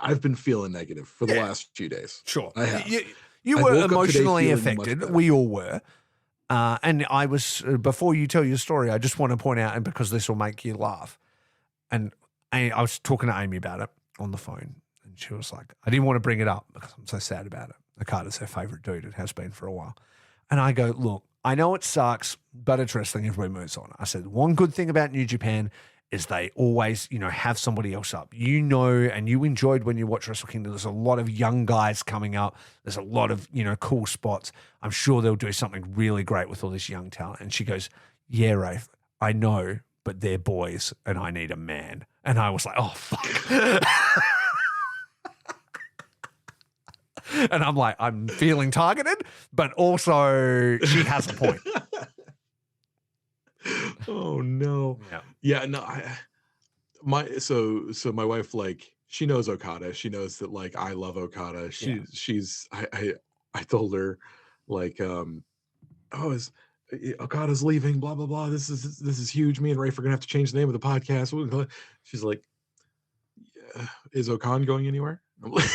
I've been feeling negative for the last few days. Sure. I have. You I were woke up today emotionally feeling much affected. better. We all were. And I was, before you tell your story, I just want to point out, and because this will make you laugh, and I was talking to Amy about it on the phone, and she was like, I didn't want to bring it up because I'm so sad about it. Okada's her favorite dude. It has been for a while. And I go, look, I know it sucks, but it's wrestling. Everybody moves on. I said, one good thing about New Japan is they always, have somebody else up. And you enjoyed when you watch Wrestle Kingdom, there's a lot of young guys coming up. There's a lot of, cool spots. I'm sure they'll do something really great with all this young talent. And she goes, yeah, Rafe, I know, but they're boys and I need a man. And I was like, oh, fuck. And I'm like, I'm feeling targeted, but also she has a point. Oh no. Yeah, no, my wife, like, she knows Okada. She knows that, like, I love Okada. I told her, like, Okada's leaving, blah blah blah. This is huge. Me and Rafe are gonna have to change the name of the podcast. She's like, is Okan going anywhere? I'm like,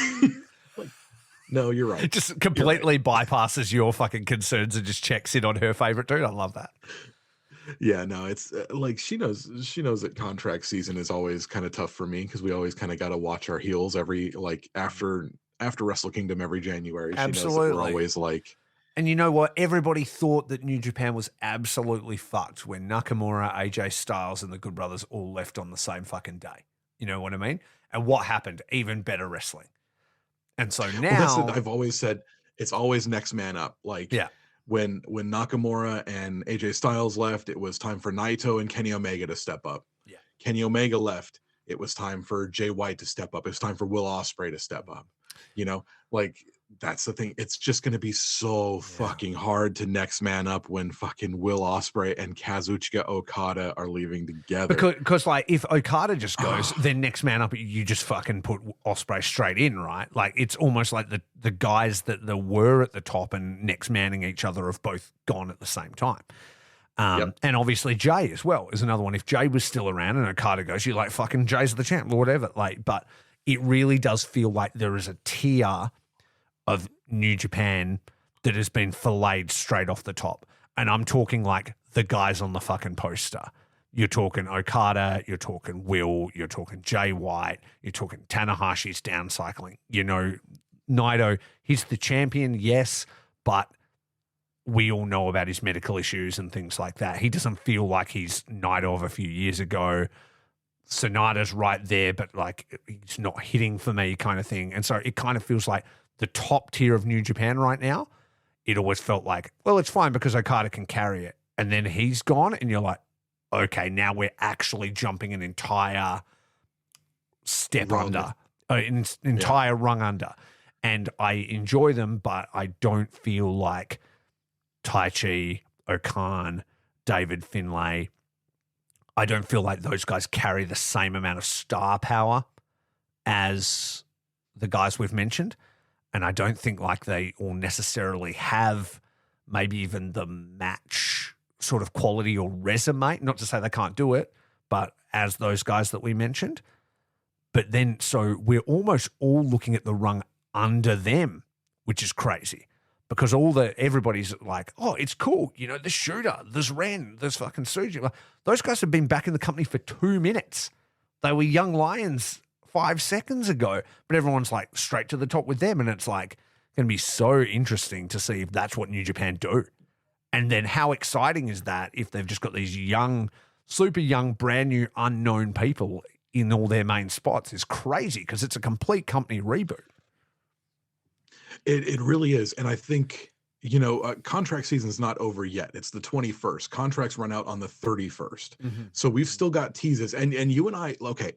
no, you're right. Just completely bypasses your fucking concerns and just checks in on her favorite dude. I love that. Yeah, no, it's like she knows that contract season is always kind of tough for me because we always kind of got to watch our heels after Wrestle Kingdom every January. Absolutely. She knows that we're always like. And you know what? Everybody thought that New Japan was absolutely fucked when Nakamura, AJ Styles, and the Good Brothers all left on the same fucking day. You know what I mean? And what happened? Even better wrestling. And so now I've always said it's always next man up. Like, yeah. When Nakamura and AJ Styles left, it was time for Naito and Kenny Omega to step up. Yeah. Kenny Omega left, it was time for Jay White to step up. It was time for Will Ospreay to step up. Like, that's the thing. It's just going to be so fucking hard to next man up when fucking Will Ospreay and Kazuchika Okada are leaving together. Because like, if Okada just goes, then next man up, you just fucking put Ospreay straight in, right? Like, it's almost like the guys that were at the top and next manning each other have both gone at the same time. And obviously Jay as well is another one. If Jay was still around and Okada goes, you're like, fucking Jay's the champ or whatever. Like, but it really does feel like there is a tier of New Japan that has been filleted straight off the top. And I'm talking like the guys on the fucking poster. You're talking Okada, you're talking Will, you're talking Jay White, you're talking Tanahashi's down cycling. Naito, he's the champion, yes, but we all know about his medical issues and things like that. He doesn't feel like he's Naito of a few years ago. Sonata's right there, but like he's not hitting for me kind of thing. And so it kind of feels like the top tier of New Japan right now, it always felt like, well, it's fine because Okada can carry it. And then he's gone and you're like, okay, now we're actually jumping an entire step under, an entire rung under. And I enjoy them, but I don't feel like Taichi, Okan, David Finlay, I don't feel like those guys carry the same amount of star power as the guys we've mentioned. And I don't think like they all necessarily have maybe even the match sort of quality or resume. Not to say they can't do it, but as those guys that we mentioned. But then, so we're almost all looking at the rung under them, which is crazy. Because everybody's like, oh, it's cool. There's Shooter, there's Ren, there's fucking Suji. Those guys have been back in the company for 2 minutes. They were young lions 5 seconds ago, but everyone's like straight to the top with them. And it's like going to be so interesting to see if that's what New Japan do. And then how exciting is that if they've just got these young, super young, brand new, unknown people in all their main spots is crazy because it's a complete company reboot. It really is. And I think, contract season is not over yet. It's the 21st. Contracts run out on the 31st. Mm-hmm. So we've still got teases. And you and I, okay,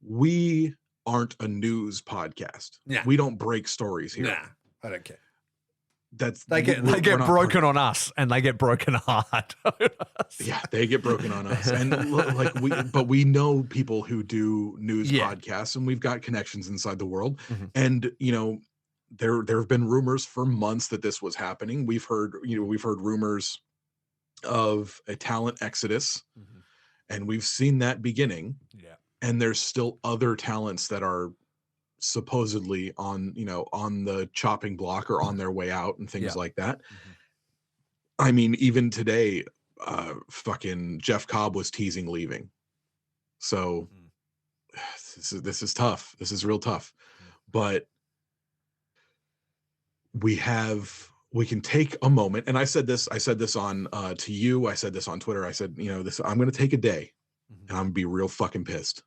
we aren't a news podcast. Yeah. We don't break stories here. Nah, I don't care. They get broken on us, and they get broken hard. Yeah, they get broken on us, and but we know people who do news podcasts, and we've got connections inside the world. Mm-hmm. And there have been rumors for months that this was happening. We've heard rumors of a talent exodus, mm-hmm. and we've seen that beginning. Yeah, and there's still other talents that are supposedly on, on the chopping block or on their way out and things like that. I mean, even today, fucking Jeff Cobb was teasing leaving. So this is tough. This is real tough. But we can take a moment, and I said this on to you, I said this on Twitter. I said, I'm going to take a day and I'm going to be real fucking pissed.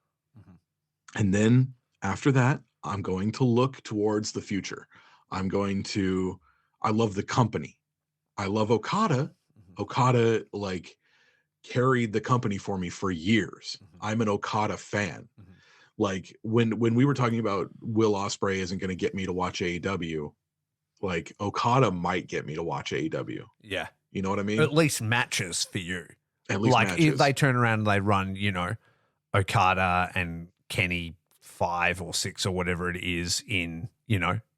And then after that, I'm going to look towards the future. I love the company. I love Okada. Okada carried the company for me for years. I'm an Okada fan. Like when we were talking about Will Ospreay isn't going to get me to watch AEW, like Okada might get me to watch AEW. Yeah. You know what I mean? At least matches for you. At least matches. If they turn around and they run, Okada and Kenny 5 or 6 or whatever it is in,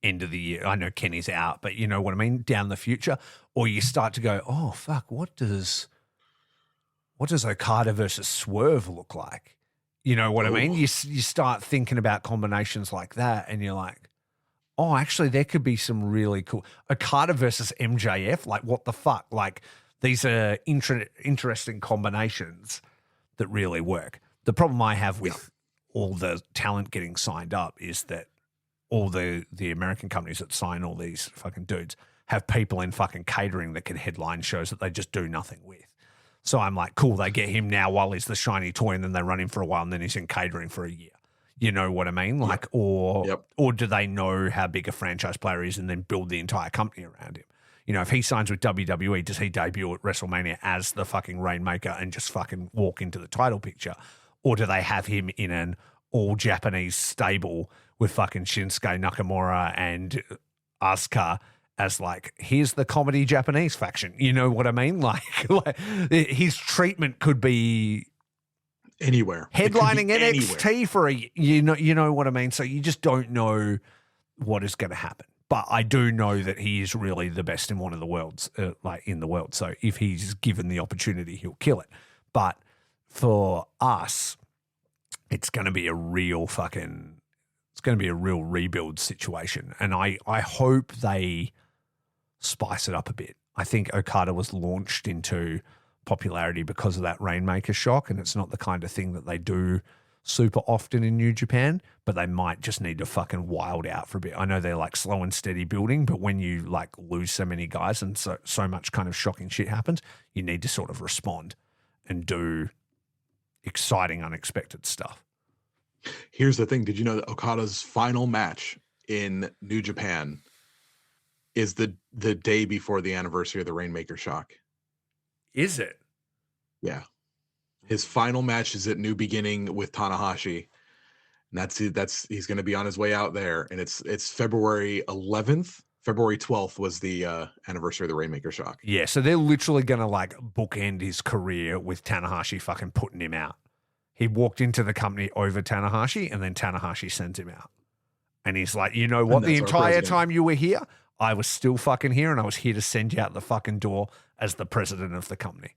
end of the year. I know Kenny's out, but you know what I mean? Down the future. Or you start to go, oh, fuck, what does Okada versus Swerve look like? You know what I mean? You start thinking about combinations like that and you're like, oh, actually, there could be some really cool Okada versus MJF. Like, what the fuck? Like, these are interesting combinations that really work. The problem I have with all the talent getting signed up is that all the American companies that sign all these fucking dudes have people in fucking catering that can headline shows that they just do nothing with. So I'm like, cool, they get him now while he's the shiny toy and then they run him for a while and then he's in catering for a year. You know what I mean? Like, or do they know how big a franchise player is and then build the entire company around him? If he signs with WWE, does he debut at WrestleMania as the fucking Rainmaker and just fucking walk into the title picture? Or do they have him in an all-Japanese stable with fucking Shinsuke Nakamura and Asuka as like, here's the comedy Japanese faction? You know what I mean? Like his treatment could be anywhere, headlining NXT for you know what I mean? So you just don't know what is going to happen. But I do know that he is really the best in one of the worlds, in the world. So if he's given the opportunity, he'll kill it. But for us, it's going to be a real rebuild situation. And I hope they spice it up a bit. I think Okada was launched into popularity because of that Rainmaker shock, and it's not the kind of thing that they do super often in New Japan, but they might just need to fucking wild out for a bit. I know they're like slow and steady building, but when you like lose so many guys and so much kind of shocking shit happens, you need to sort of respond and do exciting, unexpected stuff. Here's the thing. Did you know that Okada's final match in New Japan is the day before the anniversary of the Rainmaker shock? Is it? Yeah. His final match is at New Beginning with Tanahashi. And he's going to be on his way out there. And it's February 11th. February 12th was the anniversary of the Rainmaker shock. Yeah. So they're literally going to like bookend his career with Tanahashi fucking putting him out. He walked into the company over Tanahashi and then Tanahashi sends him out. And he's like, you know what? The entire time you were here, I was still fucking here and I was here to send you out the fucking door as the president of the company.